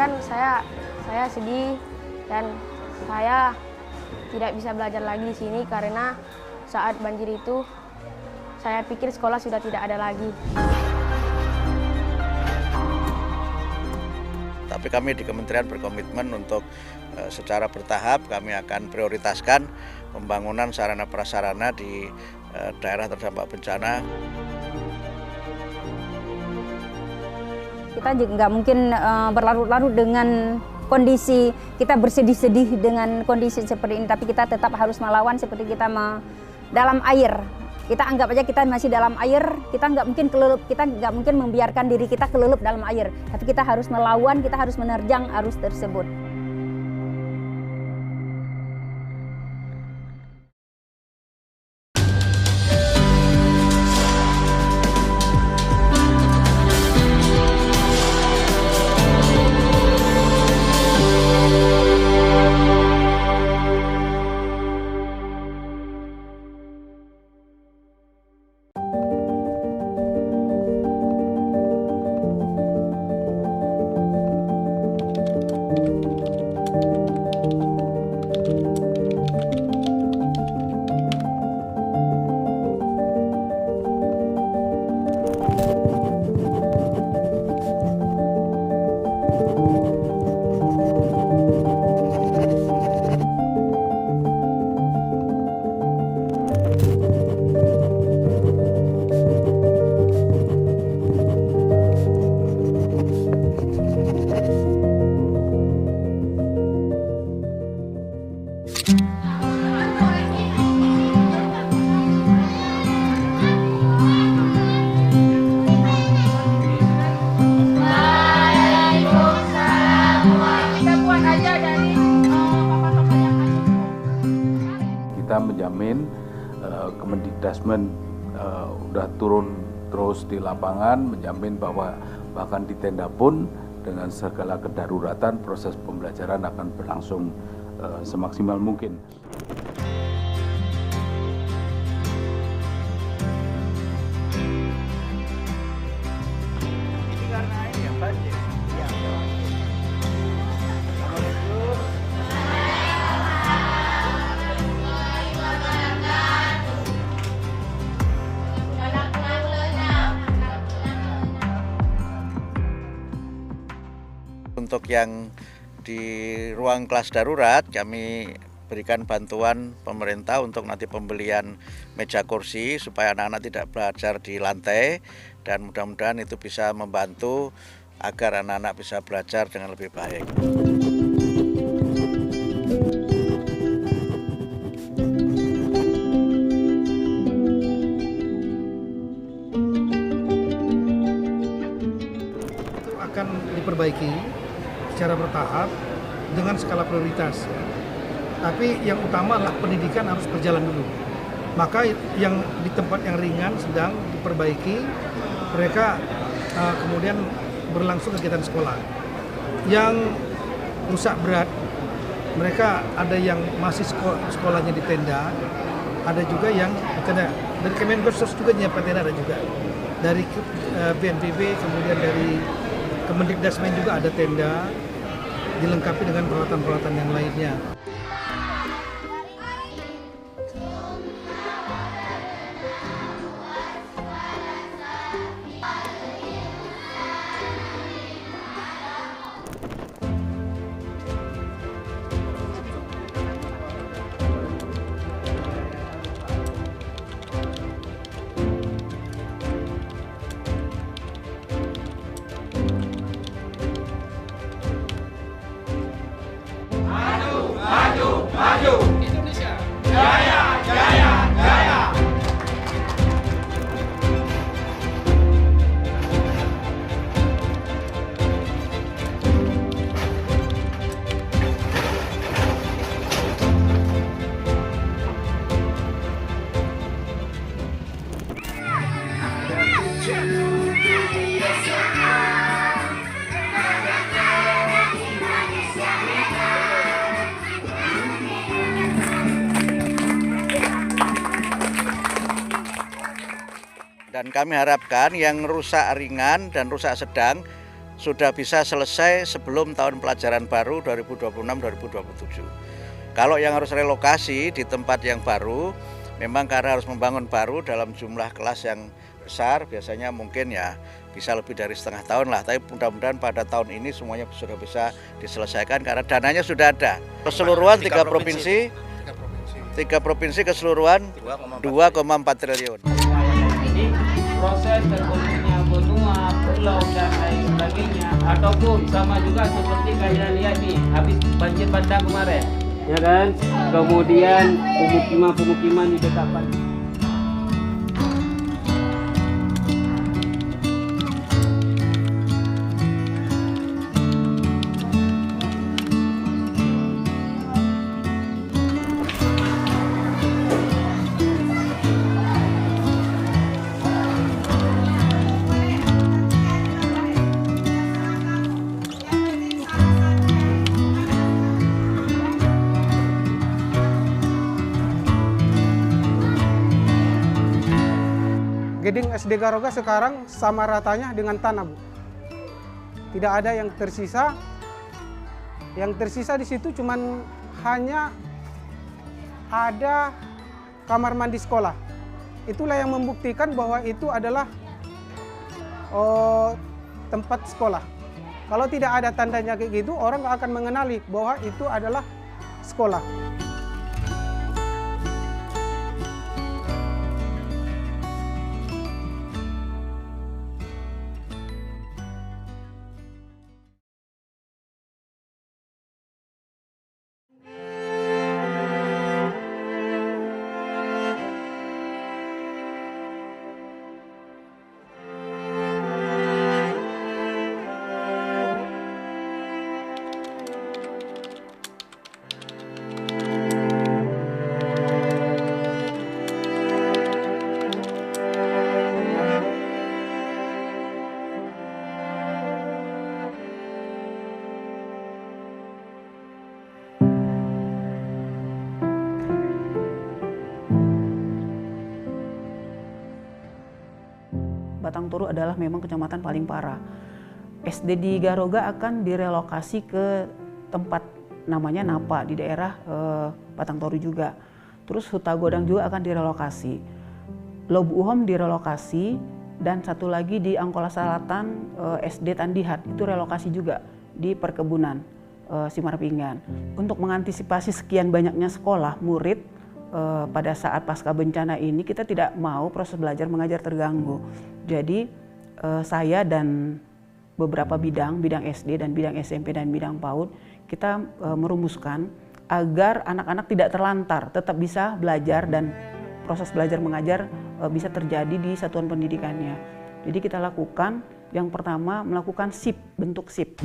kan saya sedih dan saya tidak bisa belajar lagi di sini karena saat banjir itu saya pikir sekolah sudah tidak ada lagi. Tapi kami di kementerian berkomitmen untuk secara bertahap kami akan prioritaskan pembangunan sarana prasarana di daerah terdampak bencana. Kita juga nggak mungkin berlarut-larut dengan kondisi, kita bersedih-sedih dengan kondisi seperti ini, tapi kita tetap harus melawan seperti kita dalam air. Kita anggap aja kita masih dalam air, kita nggak mungkin kelulup, kita nggak mungkin membiarkan diri kita kelulup dalam air. Tapi kita harus melawan, kita harus menerjang arus tersebut. Kita menjamin Kemendikbudrismen udah turun terus di lapangan, menjamin bahwa bahkan di tenda pun dengan segala kedaruratan proses pembelajaran akan berlangsung semaksimal mungkin. Ini karena ini ya banjir. Untuk yang di ruang kelas darurat kami berikan bantuan pemerintah untuk nanti pembelian meja kursi supaya anak-anak tidak belajar di lantai, dan mudah-mudahan itu bisa membantu agar anak-anak bisa belajar dengan lebih baik. Itu akan diperbaiki secara bertahap dengan skala prioritas. Tapi yang utama adalah pendidikan harus berjalan dulu. Maka yang di tempat yang ringan sedang diperbaiki, mereka kemudian berlangsung kegiatan sekolah. Yang rusak berat, mereka ada yang masih sekolahnya di tenda, ada juga yang tenda. Dari Kemenkes juga nyiapkan tenda, ada juga. Dari BNPB, kemudian dari Kemendikbudrismen juga ada tenda, dilengkapi dengan peralatan-peralatan yang lainnya. Indonesia jaya, jaya, jaya. Dan kami harapkan yang rusak ringan dan rusak sedang sudah bisa selesai sebelum tahun pelajaran baru 2026-2027. Kalau yang harus relokasi di tempat yang baru, memang karena harus membangun baru dalam jumlah kelas yang besar, biasanya mungkin ya bisa lebih dari setengah tahun lah. Tapi mudah-mudahan pada tahun ini semuanya sudah bisa diselesaikan karena dananya sudah ada. Keseluruhan 3 provinsi keseluruhan 2,4 triliun. Jadi proses terbentuknya benua, pulau dan lain sebagainya, ataupun sama juga seperti kalian lihat nih, habis banjir bandang kemarin, ya kan? Kemudian pemukiman ditetapkan. Gedung SD Garoga sekarang sama ratanya dengan tanah, Bu. Tidak ada yang tersisa. Yang tersisa di situ cuman hanya ada kamar mandi sekolah. Itulah yang membuktikan bahwa itu adalah tempat sekolah. Kalau tidak ada tandanya kayak gitu, orang nggak akan mengenali bahwa itu adalah sekolah. Batang Toru adalah memang kecamatan paling parah. SD di Garoga akan direlokasi ke tempat namanya Napa di daerah Batang Toru juga. Terus Huta Godang juga akan direlokasi. Lobu Uhom direlokasi dan satu lagi di Angkola Selatan SD Tandihat itu relokasi juga di perkebunan Simarpinggan. Untuk mengantisipasi sekian banyaknya sekolah murid pada saat pasca bencana ini kita tidak mau proses belajar mengajar terganggu. Jadi saya dan beberapa bidang SD dan bidang SMP dan bidang PAUD kita merumuskan agar anak-anak tidak terlantar, tetap bisa belajar dan proses belajar mengajar bisa terjadi di satuan pendidikannya. Jadi kita lakukan yang pertama melakukan SIP, bentuk SIP.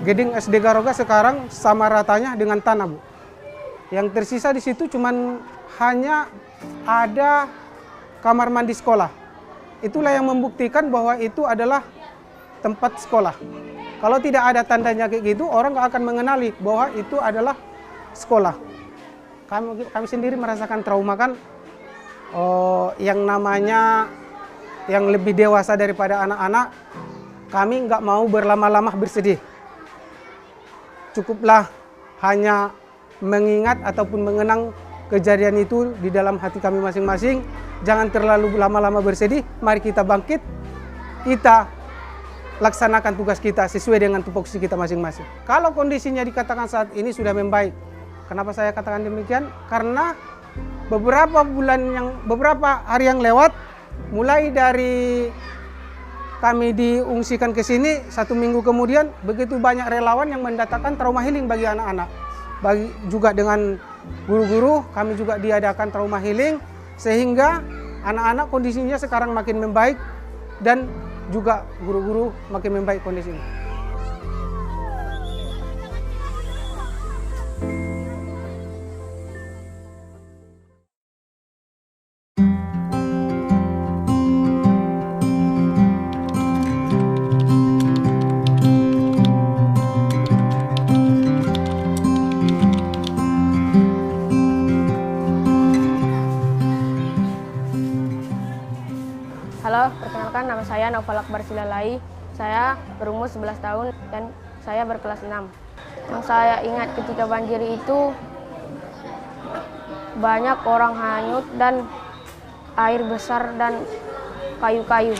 Gedung SD Garoga sekarang sama ratanya dengan tanah, Bu. Yang tersisa di situ cuman hanya ada kamar mandi sekolah. Itulah yang membuktikan bahwa itu adalah tempat sekolah. Kalau tidak ada tandanya kayak gitu, orang nggak akan mengenali bahwa itu adalah sekolah. Kami sendiri merasakan trauma kan, yang namanya yang lebih dewasa daripada anak-anak, kami nggak mau berlama-lama bersedih. Cukuplah hanya mengingat ataupun mengenang kejadian itu di dalam hati kami masing-masing. Jangan terlalu lama-lama bersedih, mari kita bangkit, kita laksanakan tugas kita sesuai dengan tupoksi kita masing-masing. Kalau kondisinya dikatakan saat ini sudah membaik, kenapa saya katakan demikian? Karena beberapa hari yang lewat, mulai dari kami diungsikan ke sini, 1 minggu kemudian begitu banyak relawan yang mendatangkan trauma healing bagi anak-anak. Juga dengan guru-guru kami juga diadakan trauma healing sehingga anak-anak kondisinya sekarang makin membaik dan juga guru-guru makin membaik kondisinya. Halo, perkenalkan nama saya Naufal Akbar Silalai. Saya berumur 11 tahun dan saya berkelas 6. Yang saya ingat ketika banjir itu banyak orang hanyut dan air besar dan kayu-kayu.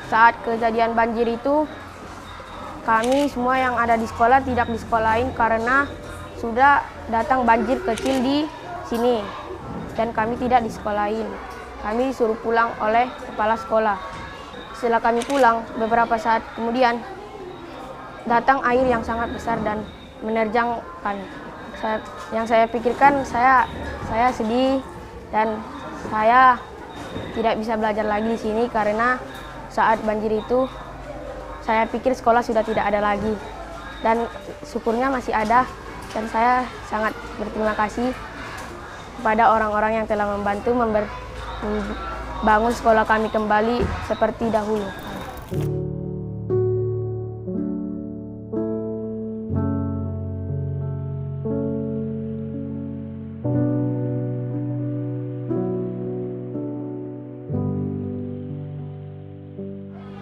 Saat kejadian banjir itu kami semua yang ada di sekolah tidak disekolahin karena sudah datang banjir kecil di sini dan kami tidak disekolahin. Kami disuruh pulang oleh kepala sekolah. Setelah kami pulang, beberapa saat kemudian datang air yang sangat besar dan menerjang kami. Yang saya pikirkan, saya sedih dan saya tidak bisa belajar lagi di sini karena saat banjir itu saya pikir sekolah sudah tidak ada lagi. Dan syukurnya masih ada dan saya sangat berterima kasih kepada orang-orang yang telah membantu membangun sekolah kami kembali seperti dahulu.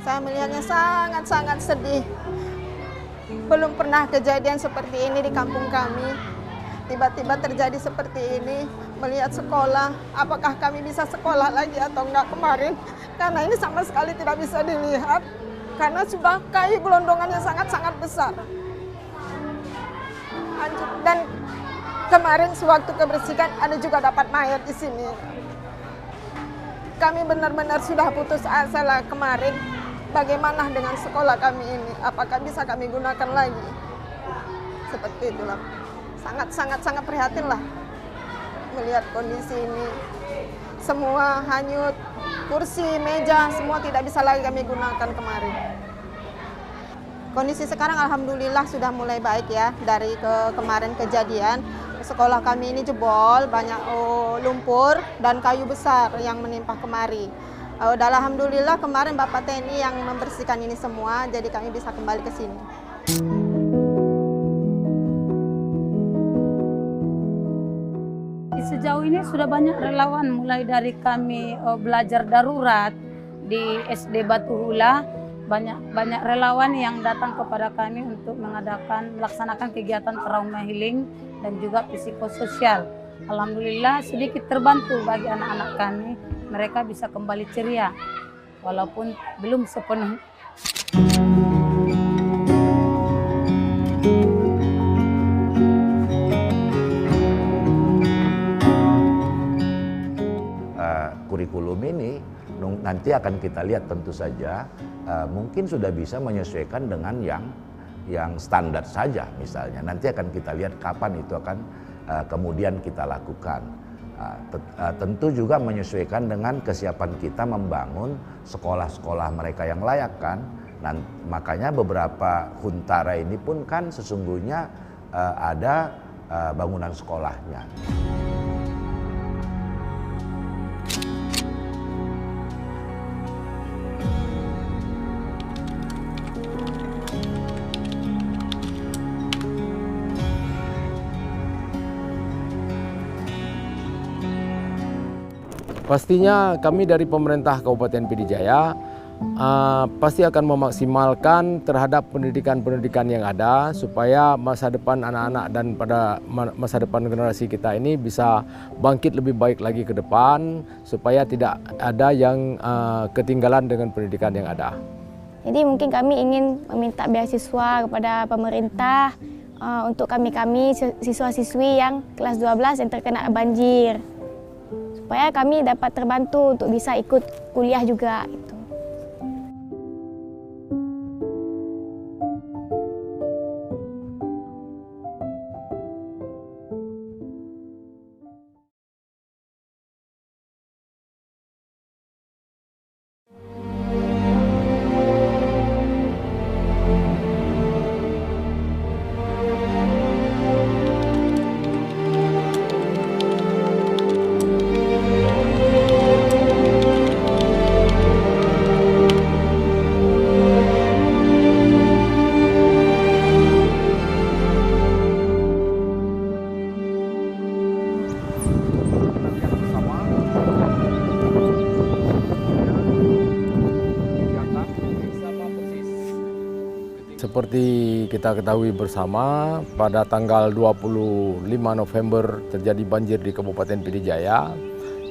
Saya melihatnya sangat-sangat sedih. Belum pernah kejadian seperti ini di kampung kami. Tiba-tiba terjadi seperti ini, melihat sekolah, apakah kami bisa sekolah lagi atau enggak kemarin. Karena ini sama sekali tidak bisa dilihat, karena sudah kayu gelondongannya sangat-sangat besar. Dan kemarin sewaktu kebersihan ada juga dapat mayat di sini. Kami benar-benar sudah putus asa lah kemarin. Bagaimana dengan sekolah kami ini? Apakah bisa kami gunakan lagi? Seperti itulah. Sangat prihatin lah melihat kondisi ini. Semua hanyut, kursi, meja, semua tidak bisa lagi kami gunakan kemarin. Kondisi sekarang alhamdulillah sudah mulai baik ya. Dari kemarin kejadian, sekolah kami ini jebol, banyak lumpur dan kayu besar yang menimpa kemari. Dan alhamdulillah kemarin Bapak TNI yang membersihkan ini semua, jadi kami bisa kembali ke sini. Sejauh ini sudah banyak relawan, mulai dari kami belajar darurat di SD Batu Hula, banyak relawan yang datang kepada kami untuk melaksanakan kegiatan trauma healing dan juga psikososial. Alhamdulillah sedikit terbantu bagi anak-anak kami, mereka bisa kembali ceria walaupun belum sepenuhnya. Kurikulum ini nanti akan kita lihat tentu saja mungkin sudah bisa menyesuaikan dengan yang standar saja misalnya. Nanti akan kita lihat kapan itu akan kemudian kita lakukan. Tentu juga menyesuaikan dengan kesiapan kita membangun sekolah-sekolah mereka yang layak kan. Makanya beberapa huntara ini pun kan sesungguhnya ada bangunan sekolahnya. Pastinya kami dari pemerintah Kabupaten PD Jaya pasti akan memaksimalkan terhadap pendidikan-pendidikan yang ada supaya masa depan anak-anak dan pada masa depan generasi kita ini bisa bangkit lebih baik lagi ke depan supaya tidak ada yang ketinggalan dengan pendidikan yang ada. Jadi mungkin kami ingin meminta beasiswa kepada pemerintah untuk kami siswa-siswi yang kelas 12 yang terkena banjir. Supaya kami dapat terbantu untuk bisa ikut kuliah juga. Gitu. seperti kita ketahui bersama, pada tanggal 25 November terjadi banjir di Kabupaten Pidijaya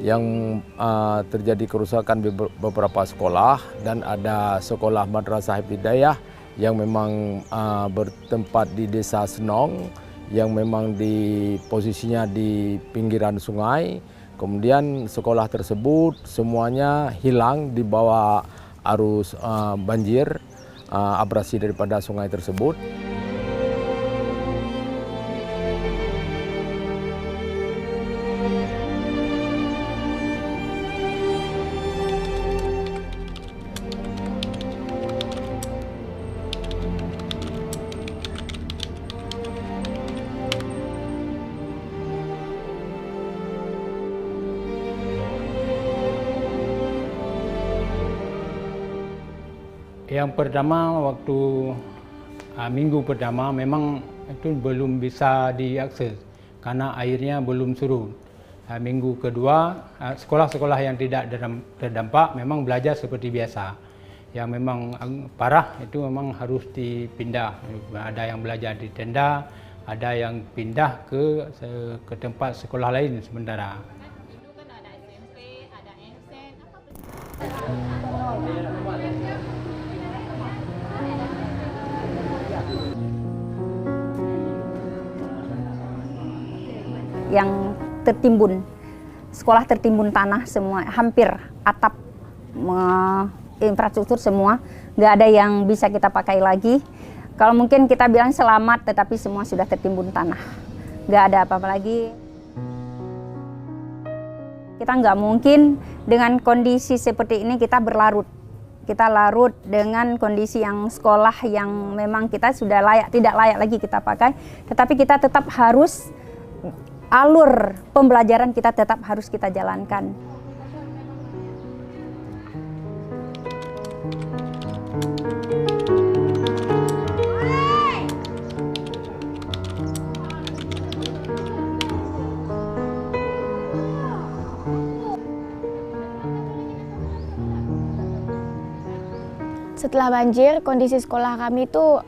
yang terjadi kerusakan di beberapa sekolah, dan ada sekolah Madrasah Hidayah yang memang bertempat di Desa Senong yang memang posisinya di pinggiran sungai. Kemudian sekolah tersebut semuanya hilang di bawah arus banjir, abrasi daripada sungai tersebut. Yang pertama, waktu minggu pertama memang itu belum bisa diakses karena airnya belum surut. Minggu kedua, sekolah-sekolah yang tidak terdampak memang belajar seperti biasa. Yang memang parah itu memang harus dipindah. Ada yang belajar di tenda, ada yang pindah ke tempat sekolah lain sementara. Yang tertimbun, sekolah tertimbun tanah semua, hampir atap, infrastruktur semua, nggak ada yang bisa kita pakai lagi. Kalau mungkin kita bilang selamat, tetapi semua sudah tertimbun tanah, nggak ada apa-apa lagi. Kita nggak mungkin dengan kondisi seperti ini kita berlarut. Kita larut dengan kondisi yang sekolah yang memang kita sudah tidak layak lagi kita pakai, tetapi kita tetap harus alur pembelajaran kita tetap harus kita jalankan. Setelah banjir, kondisi sekolah kami itu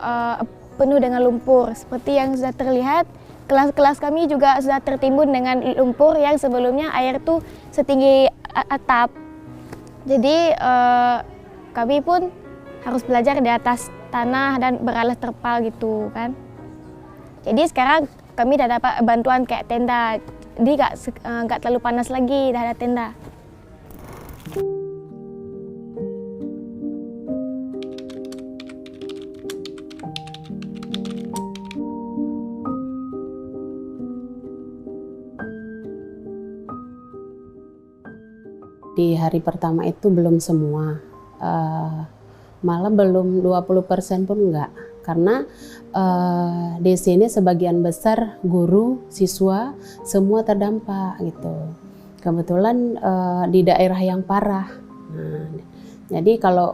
penuh dengan lumpur. Seperti yang sudah terlihat, kelas-kelas kami juga sudah tertimbun dengan lumpur yang sebelumnya air itu setinggi atap. Jadi kami pun harus belajar di atas tanah dan beralas terpal gitu kan. Jadi sekarang kami udah dapat bantuan kayak tenda. Jadi nggak terlalu panas lagi, udah ada tenda. Di hari pertama itu belum semua, malah belum 20% pun enggak. Karena di sini sebagian besar guru, siswa, semua terdampak gitu. Kebetulan di daerah yang parah. Nah, jadi kalau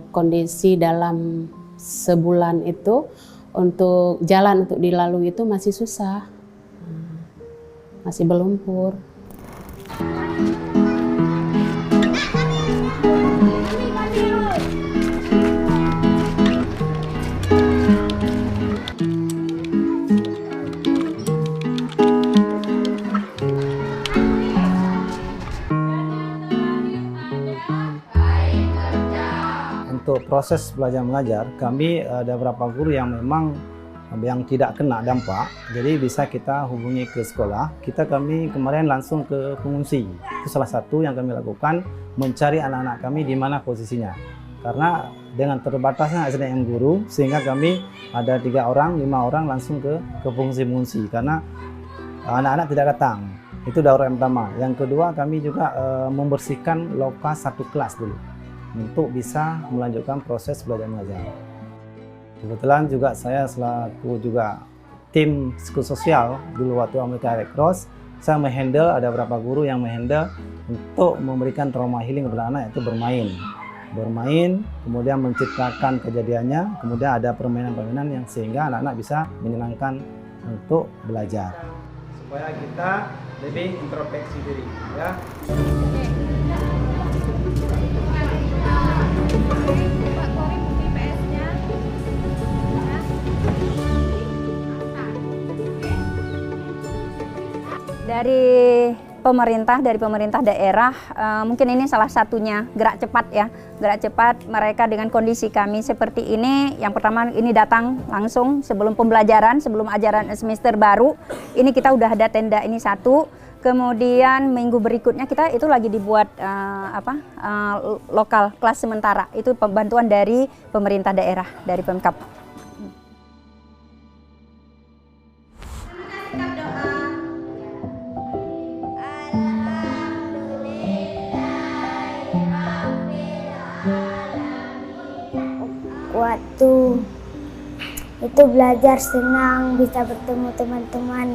kondisi dalam sebulan itu untuk jalan untuk dilalui itu masih susah, masih berlumpur. Untuk proses belajar mengajar, kami ada beberapa guru yang memang yang tidak kena dampak, jadi bisa kita hubungi ke sekolah. Kami kemarin langsung ke pengungsi. Itu salah satu yang kami lakukan, mencari anak-anak kami di mana posisinya. Karena dengan terbatasnya SDM guru, sehingga kami ada 3 orang, 5 orang langsung ke pengungsi-pengungsi. Karena anak-anak tidak datang. Itu daurah yang pertama. Yang kedua, kami juga membersihkan lokasi satu kelas dulu, untuk bisa melanjutkan proses belajar mengajar. Kebetulan juga saya selaku juga tim psikososial dulu waktu Amerika Red Cross, saya menghandle, ada beberapa guru yang menghandle untuk memberikan trauma healing kepada anak, yaitu bermain, kemudian menciptakan kejadiannya, kemudian ada permainan-permainan yang sehingga anak-anak bisa menyenangkan untuk belajar. Supaya kita lebih introspeksi diri, ya. Dari pemerintah daerah, mungkin ini salah satunya gerak cepat ya. Gerak cepat mereka dengan kondisi kami seperti ini. Yang pertama ini datang langsung sebelum pembelajaran, sebelum ajaran semester baru. Ini kita udah ada tenda ini satu. Kemudian minggu berikutnya kita itu lagi dibuat lokal kelas sementara. Itu bantuan dari pemerintah daerah, dari Pemkab. Waktu itu belajar senang, bisa bertemu teman-teman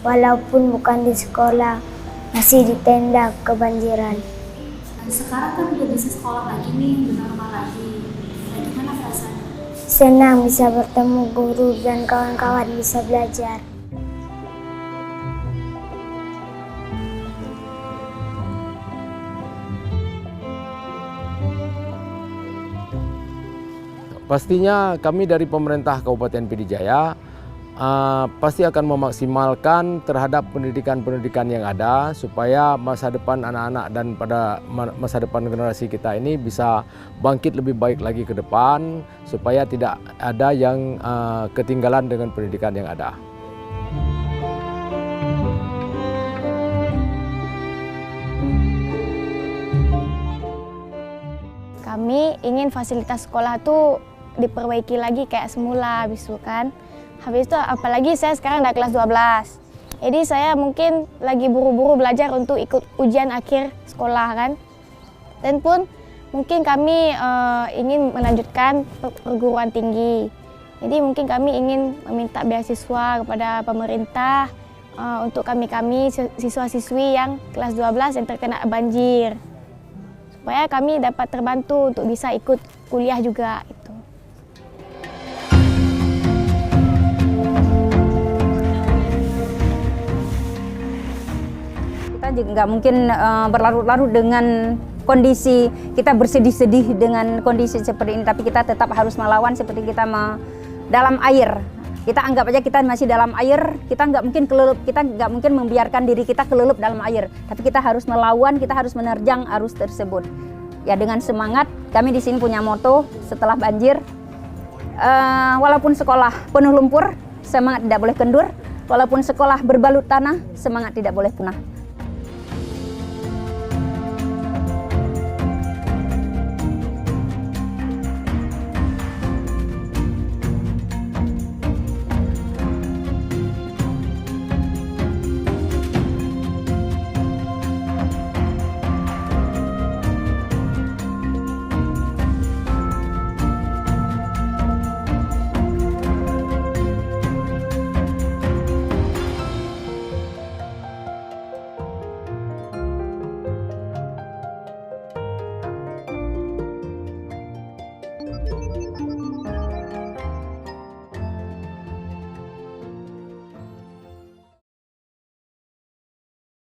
walaupun bukan di sekolah, masih di tenda kebanjiran. Sekarang kan udah bisa sekolah lagi nih, udah normal lagi. Gimana perasaannya? Senang bisa bertemu guru dan kawan-kawan, bisa belajar. Pastinya kami dari pemerintah Kabupaten PD Jaya pasti akan memaksimalkan terhadap pendidikan-pendidikan yang ada supaya masa depan anak-anak dan pada masa depan generasi kita ini bisa bangkit lebih baik lagi ke depan supaya tidak ada yang ketinggalan dengan pendidikan yang ada. Kami ingin fasilitas sekolah tuh diperbaiki lagi kayak semula habis itu kan. Habis itu apalagi saya sekarang udah kelas 12. Jadi saya mungkin lagi buru-buru belajar untuk ikut ujian akhir sekolah kan. Dan pun mungkin kami ingin melanjutkan perguruan tinggi. Jadi mungkin kami ingin meminta beasiswa kepada pemerintah untuk kami siswa-siswi yang kelas 12 yang terkena banjir. Supaya kami dapat terbantu untuk bisa ikut kuliah juga. Kita juga nggak mungkin berlarut-larut dengan kondisi, kita bersedih-sedih dengan kondisi seperti ini, tapi kita tetap harus melawan seperti kita dalam air. Kita anggap aja kita masih dalam air, kita nggak mungkin kelulup, kita nggak mungkin membiarkan diri kita kelulup dalam air, tapi kita harus melawan, kita harus menerjang arus tersebut. Ya dengan semangat, kami di sini punya moto setelah banjir, walaupun sekolah penuh lumpur, semangat tidak boleh kendur, walaupun sekolah berbalut tanah, semangat tidak boleh punah.